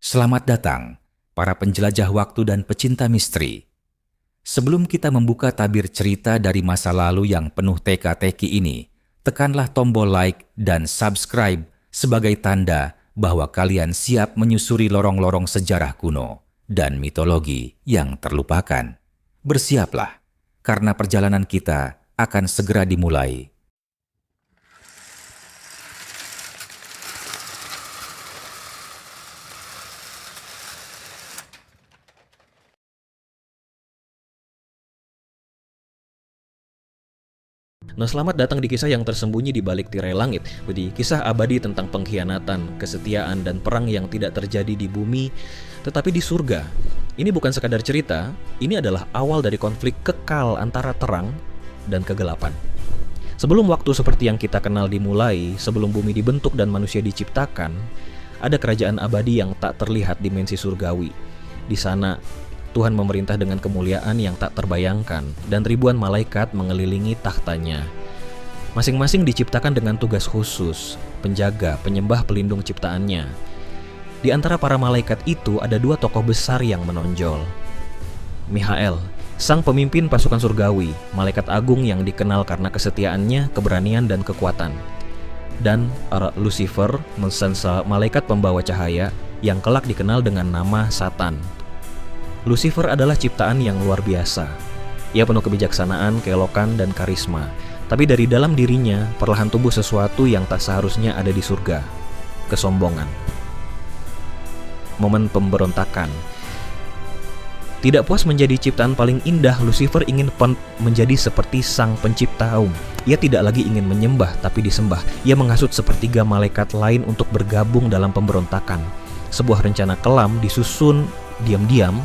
Selamat datang, para penjelajah waktu dan pecinta misteri. Sebelum kita membuka tabir cerita dari masa lalu yang penuh teka-teki ini, tekanlah tombol like dan subscribe sebagai tanda bahwa kalian siap menyusuri lorong-lorong sejarah kuno dan mitologi yang terlupakan. Bersiaplah, karena perjalanan kita akan segera dimulai. Nah, selamat datang di kisah yang tersembunyi di balik tirai langit. Jadi, kisah abadi tentang pengkhianatan, kesetiaan, dan perang yang tidak terjadi di bumi, tetapi di surga. Ini bukan sekadar cerita, ini adalah awal dari konflik kekal antara terang dan kegelapan. Sebelum waktu seperti yang kita kenal dimulai, sebelum bumi dibentuk dan manusia diciptakan, ada kerajaan abadi yang tak terlihat dimensi surgawi. Di sana, Tuhan memerintah dengan kemuliaan yang tak terbayangkan, dan ribuan malaikat mengelilingi tahtanya. Masing-masing diciptakan dengan tugas khusus, penjaga, penyembah, pelindung ciptaannya. Di antara para malaikat itu ada dua tokoh besar yang menonjol. Mikhael, sang pemimpin pasukan surgawi, malaikat agung yang dikenal karena kesetiaannya, keberanian, dan kekuatan. Dan Lucifer, malaikat pembawa cahaya, yang kelak dikenal dengan nama Satan. Lucifer adalah ciptaan yang luar biasa. Ia penuh kebijaksanaan, keelokan, dan karisma. Tapi dari dalam dirinya perlahan tumbuh sesuatu yang tak seharusnya ada di surga. Kesombongan. Momen pemberontakan. Tidak puas menjadi ciptaan paling indah, Lucifer ingin menjadi seperti sang pencipta aum. Ia tidak lagi ingin menyembah, tapi disembah. Ia menghasut sepertiga malaikat lain untuk bergabung dalam pemberontakan. Sebuah rencana kelam disusun diam-diam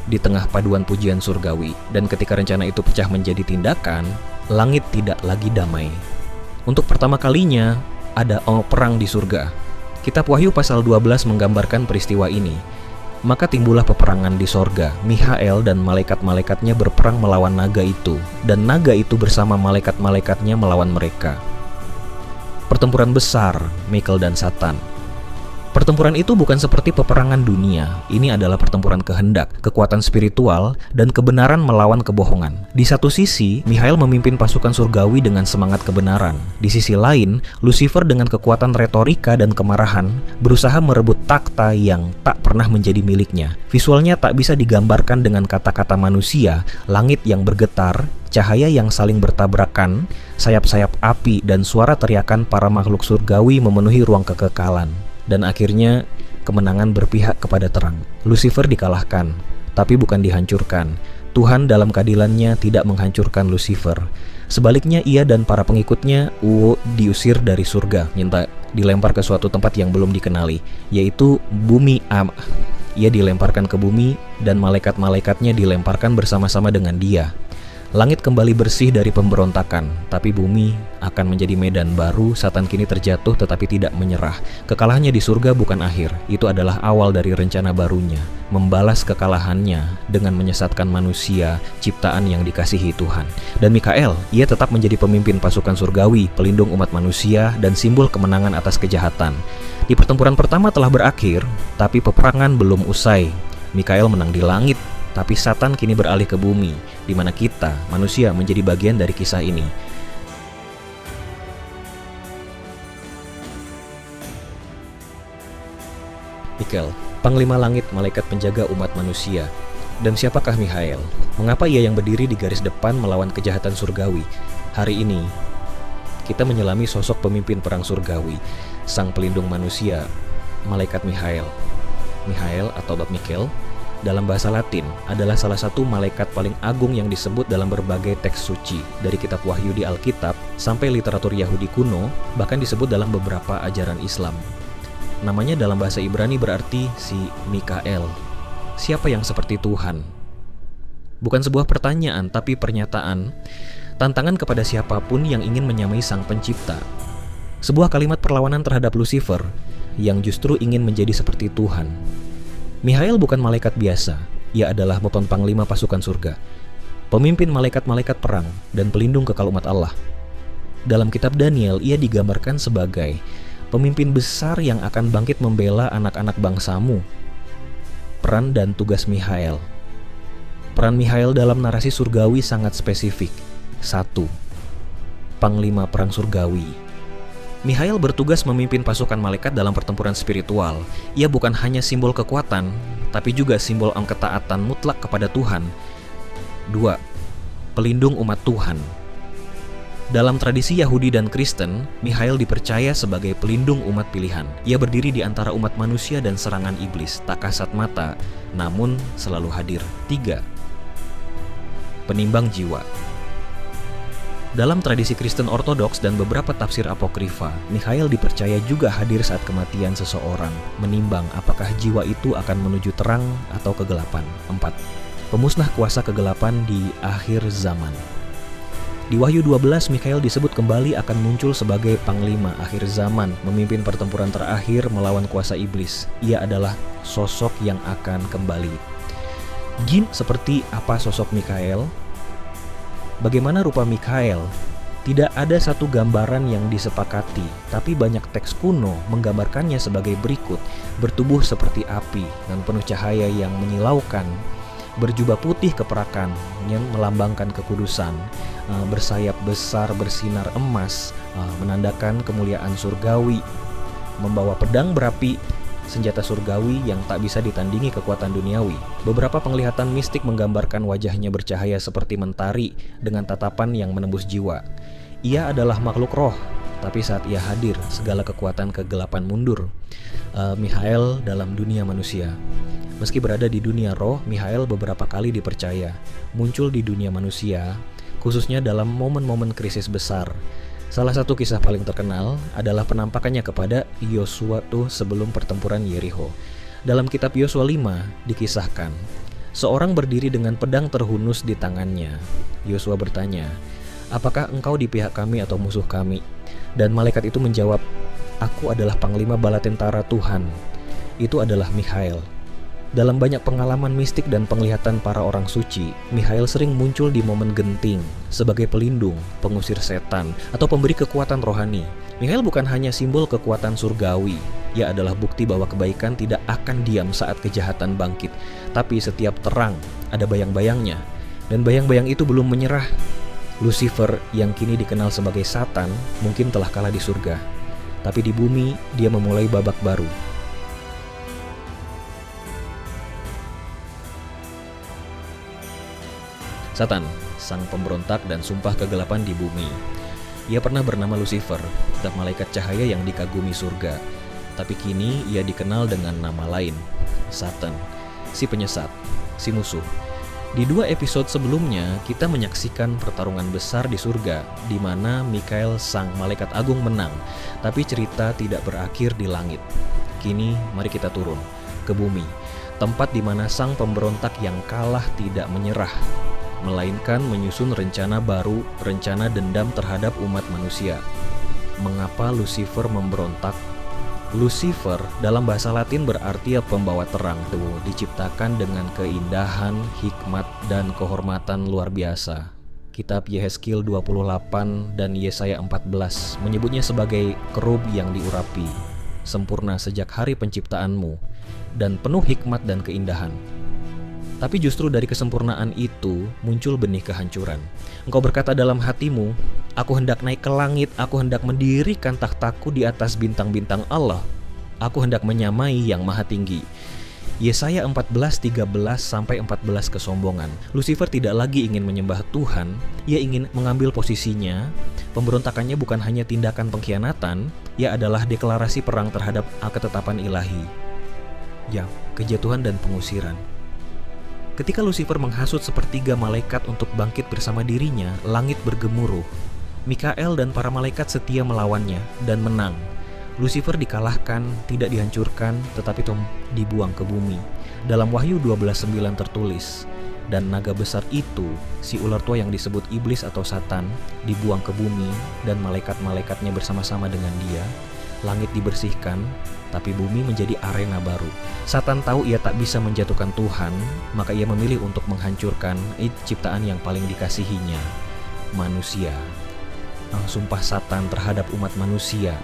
di tengah paduan pujian surgawi, dan ketika rencana itu pecah menjadi tindakan, langit tidak lagi damai. Untuk pertama kalinya ada perang di surga. Kitab Wahyu pasal 12 menggambarkan peristiwa ini. Maka timbullah peperangan di sorga. Mikhael dan malaikat-malaikatnya berperang melawan naga itu, dan naga itu bersama malaikat-malaikatnya melawan mereka. Pertempuran besar Michael dan Satan. Pertempuran itu bukan seperti peperangan dunia. Ini adalah pertempuran kehendak, kekuatan spiritual, dan kebenaran melawan kebohongan. Di satu sisi, Mikhael memimpin pasukan surgawi dengan semangat kebenaran. Di sisi lain, Lucifer dengan kekuatan retorika dan kemarahan berusaha merebut takhta yang tak pernah menjadi miliknya. Visualnya tak bisa digambarkan dengan kata-kata manusia. Langit yang bergetar, cahaya yang saling bertabrakan, sayap-sayap api, dan suara teriakan para makhluk surgawi memenuhi ruang kekekalan. Dan akhirnya kemenangan berpihak kepada terang. Lucifer dikalahkan, tapi bukan dihancurkan. Tuhan dalam keadilannya tidak menghancurkan Lucifer. Sebaliknya ia dan para pengikutnya diusir dari surga, dilempar ke suatu tempat yang belum dikenali, yaitu bumi Ia dilemparkan ke bumi dan malaikat-malaikatnya dilemparkan bersama-sama dengan dia. Langit kembali bersih dari pemberontakan, tapi bumi akan menjadi medan baru. Satan kini terjatuh tetapi tidak menyerah. Kekalahannya di surga bukan akhir, itu adalah awal dari rencana barunya, membalas kekalahannya dengan menyesatkan manusia, ciptaan yang dikasihi Tuhan. Dan Mikhael, ia tetap menjadi pemimpin pasukan surgawi, pelindung umat manusia, dan simbol kemenangan atas kejahatan. Di pertempuran pertama telah berakhir, tapi peperangan belum usai. Mikhael menang di langit, tapi Satan kini beralih ke bumi, di mana kita, manusia, menjadi bagian dari kisah ini. Mikhael, panglima langit, malaikat penjaga umat manusia. Dan siapakah Mikhael? Mengapa ia yang berdiri di garis depan melawan kejahatan surgawi? Hari ini, kita menyelami sosok pemimpin perang surgawi, sang pelindung manusia, malaikat Mikhael. Mikhael atau Mikhael dalam bahasa Latin adalah salah satu malaikat paling agung yang disebut dalam berbagai teks suci, dari kitab Wahyu di Alkitab sampai literatur Yahudi kuno, bahkan disebut dalam beberapa ajaran Islam. Namanya dalam bahasa Ibrani berarti si Mikael. Siapa yang seperti Tuhan? Bukan sebuah pertanyaan, tapi pernyataan, tantangan kepada siapapun yang ingin menyamai sang pencipta. Sebuah kalimat perlawanan terhadap Lucifer yang justru ingin menjadi seperti Tuhan. Mikhael bukan malaikat biasa, ia adalah panglima pasukan surga, pemimpin malaikat-malaikat perang, dan pelindung kekal umat Allah. Dalam kitab Daniel, ia digambarkan sebagai pemimpin besar yang akan bangkit membela anak-anak bangsamu. Peran dan tugas Mikhael. Peran Mikhael dalam narasi surgawi sangat spesifik. 1. Panglima perang surgawi. Mikhael bertugas memimpin pasukan malaikat dalam pertempuran spiritual. Ia bukan hanya simbol kekuatan, tapi juga simbol ketaatan mutlak kepada Tuhan. 2. Pelindung umat Tuhan. Dalam tradisi Yahudi dan Kristen, Mikhael dipercaya sebagai pelindung umat pilihan. Ia berdiri di antara umat manusia dan serangan iblis, tak kasat mata, namun selalu hadir. 3. Penimbang jiwa. Dalam tradisi Kristen Ortodoks dan beberapa tafsir apokrifa, Mikhael dipercaya juga hadir saat kematian seseorang, menimbang apakah jiwa itu akan menuju terang atau kegelapan. 4. Pemusnah kuasa kegelapan di akhir zaman. Di Wahyu 12, Mikhael disebut kembali akan muncul sebagai panglima akhir zaman, memimpin pertempuran terakhir melawan kuasa iblis. Ia adalah sosok yang akan kembali. Jin seperti apa sosok Mikhael? Bagaimana rupa Mikhael? Tidak ada satu gambaran yang disepakati, tapi banyak teks kuno menggambarkannya sebagai berikut: bertubuh seperti api dan penuh cahaya yang menyilaukan, berjubah putih keperakan yang melambangkan kekudusan, bersayap besar bersinar emas, menandakan kemuliaan surgawi, membawa pedang berapi, senjata surgawi yang tak bisa ditandingi kekuatan duniawi. Beberapa penglihatan mistik menggambarkan wajahnya bercahaya seperti mentari dengan tatapan yang menembus jiwa. Ia adalah makhluk roh, tapi saat ia hadir, segala kekuatan kegelapan mundur. Mikhael dalam dunia manusia. Meski berada di dunia roh, Mikhael beberapa kali dipercaya muncul di dunia manusia, khususnya dalam momen-momen krisis besar. Salah satu kisah paling terkenal adalah penampakannya kepada Yosua sebelum pertempuran Yerikho. Dalam kitab Yosua 5 dikisahkan, seorang berdiri dengan pedang terhunus di tangannya. Yosua bertanya, "Apakah engkau di pihak kami atau musuh kami?" Dan malaikat itu menjawab, "Aku adalah panglima bala tentara Tuhan." Itu adalah Mikhael. Dalam banyak pengalaman mistik dan penglihatan para orang suci, Mikhael sering muncul di momen genting sebagai pelindung, pengusir setan, atau pemberi kekuatan rohani. Mikhael bukan hanya simbol kekuatan surgawi, ia adalah bukti bahwa kebaikan tidak akan diam saat kejahatan bangkit, tapi setiap terang ada bayang-bayangnya, dan bayang-bayang itu belum menyerah. Lucifer yang kini dikenal sebagai Satan mungkin telah kalah di surga, tapi di bumi dia memulai babak baru. Satan, sang pemberontak dan sumpah kegelapan di bumi. Ia pernah bernama Lucifer, dan malaikat cahaya yang dikagumi surga. Tapi kini ia dikenal dengan nama lain, Satan, si penyesat, si musuh. Di 2 episode sebelumnya, kita menyaksikan pertarungan besar di surga, di mana Mikhael sang malaikat agung menang, tapi cerita tidak berakhir di langit. Kini, mari kita turun ke bumi, tempat di mana sang pemberontak yang kalah tidak menyerah, melainkan menyusun rencana baru, rencana dendam terhadap umat manusia. Mengapa Lucifer memberontak? Lucifer dalam bahasa Latin berarti pembawa terang, diciptakan dengan keindahan, hikmat, dan kehormatan luar biasa. Kitab Yehezkiel 28 dan Yesaya 14 menyebutnya sebagai kerub yang diurapi, sempurna sejak hari penciptaanmu, dan penuh hikmat dan keindahan. Tapi justru dari kesempurnaan itu muncul benih kehancuran. Engkau berkata dalam hatimu, "Aku hendak naik ke langit, aku hendak mendirikan takhtaku di atas bintang-bintang Allah. Aku hendak menyamai yang maha tinggi." Yesaya 14:13-14 kesombongan. Lucifer tidak lagi ingin menyembah Tuhan, ia ingin mengambil posisinya. Pemberontakannya bukan hanya tindakan pengkhianatan, ia adalah deklarasi perang terhadap ketetapan ilahi. Ya, kejatuhan dan pengusiran. Ketika Lucifer menghasut sepertiga malaikat untuk bangkit bersama dirinya, langit bergemuruh. Mikhael dan para malaikat setia melawannya dan menang. Lucifer dikalahkan, tidak dihancurkan, tetapi dibuang ke bumi. Dalam Wahyu 12:9 tertulis, "Dan naga besar itu, si ular tua yang disebut iblis atau Satan, dibuang ke bumi, dan malaikat-malaikatnya bersama-sama dengan dia. Langit dibersihkan, tapi bumi menjadi arena baru." Satan tahu ia tak bisa menjatuhkan Tuhan, maka ia memilih untuk menghancurkan ciptaan yang paling dikasihinya, manusia. Sumpah Satan terhadap umat manusia.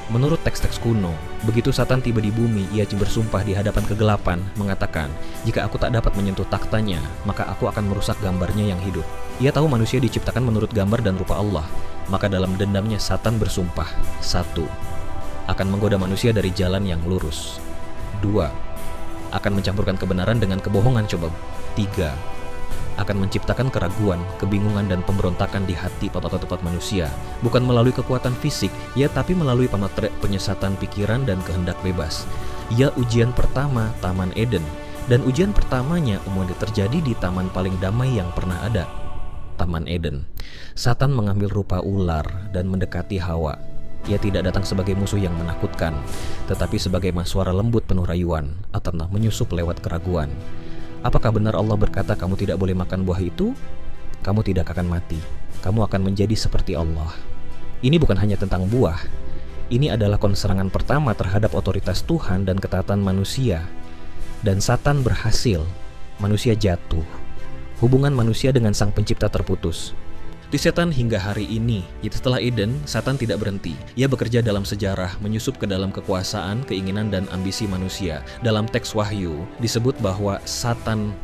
Menurut teks-teks kuno, begitu Satan tiba di bumi, ia bersumpah di hadapan kegelapan, mengatakan, "Jika aku tak dapat menyentuh taktanya, maka aku akan merusak gambarnya yang hidup." Ia tahu manusia diciptakan menurut gambar dan rupa Allah, maka dalam dendamnya Satan bersumpah, 1. Akan menggoda manusia dari jalan yang lurus. 2. Akan mencampurkan kebenaran dengan kebohongan. 3. Akan menciptakan keraguan, kebingungan, dan pemberontakan di hati tempat manusia, bukan melalui kekuatan fisik, ya tapi melalui penyesatan pikiran dan kehendak bebas. Ya, ujian pertama Taman Eden, dan ujian pertamanya umumnya terjadi di taman paling damai yang pernah ada, Taman Eden. Satan mengambil rupa ular dan mendekati Hawa. Ia tidak datang sebagai musuh yang menakutkan, tetapi sebagai suara lembut penuh rayuan, atau menyusup lewat keraguan. Apakah benar Allah berkata kamu tidak boleh makan buah itu? Kamu tidak akan mati. Kamu akan menjadi seperti Allah. Ini bukan hanya tentang buah. Ini adalah konserangan pertama terhadap otoritas Tuhan dan ketaatan manusia. Dan Satan berhasil. Manusia jatuh. Hubungan manusia dengan Sang Pencipta terputus. Di setan hingga hari ini, setelah Eden, Satan tidak berhenti. Ia bekerja dalam sejarah, menyusup ke dalam kekuasaan, keinginan, dan ambisi manusia. Dalam teks Wahyu, disebut bahwa Satan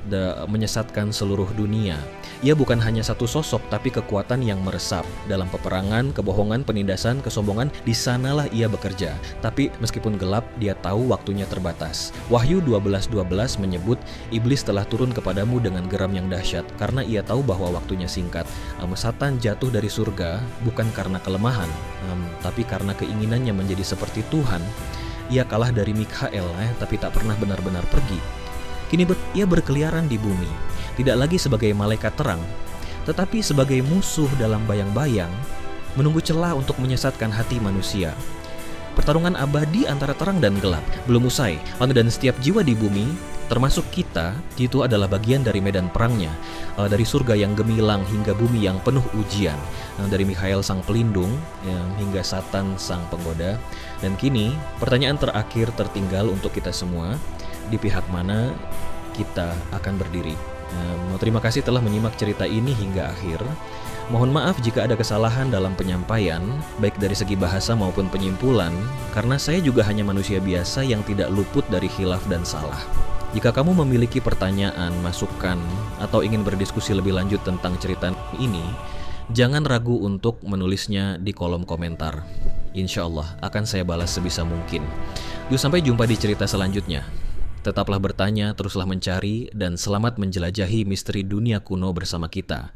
menyesatkan seluruh dunia. Ia bukan hanya satu sosok, tapi kekuatan yang meresap. Dalam peperangan, kebohongan, penindasan, kesombongan, di sanalah ia bekerja. Tapi meskipun gelap, dia tahu waktunya terbatas. Wahyu 12:12 menyebut, Iblis telah turun kepadamu dengan geram yang dahsyat, karena ia tahu bahwa waktunya singkat. Satan jatuh dari surga bukan karena kelemahan, tapi karena keinginannya menjadi seperti Tuhan. Ia kalah dari Mikhael, tapi tak pernah benar-benar pergi. Kini ia berkeliaran di bumi, tidak lagi sebagai malaikat terang, tetapi sebagai musuh dalam bayang-bayang, menunggu celah untuk menyesatkan hati manusia. Pertarungan abadi antara terang dan gelap belum usai, dan setiap jiwa di bumi, termasuk kita, itu adalah bagian dari medan perangnya. Dari surga yang gemilang hingga bumi yang penuh ujian, dari Mikhael sang pelindung hingga Satan sang penggoda. Dan kini pertanyaan terakhir tertinggal untuk kita semua, di pihak mana kita akan berdiri. Terima kasih telah menyimak cerita ini hingga akhir. Mohon maaf jika ada kesalahan dalam penyampaian, baik dari segi bahasa maupun penyimpulan, karena saya juga hanya manusia biasa yang tidak luput dari khilaf dan salah. Jika kamu memiliki pertanyaan, masukan, atau ingin berdiskusi lebih lanjut tentang cerita ini, jangan ragu untuk menulisnya di kolom komentar. Insya Allah akan saya balas sebisa mungkin. Yuk, sampai jumpa di cerita selanjutnya. Tetaplah bertanya, teruslah mencari, dan selamat menjelajahi misteri dunia kuno bersama kita.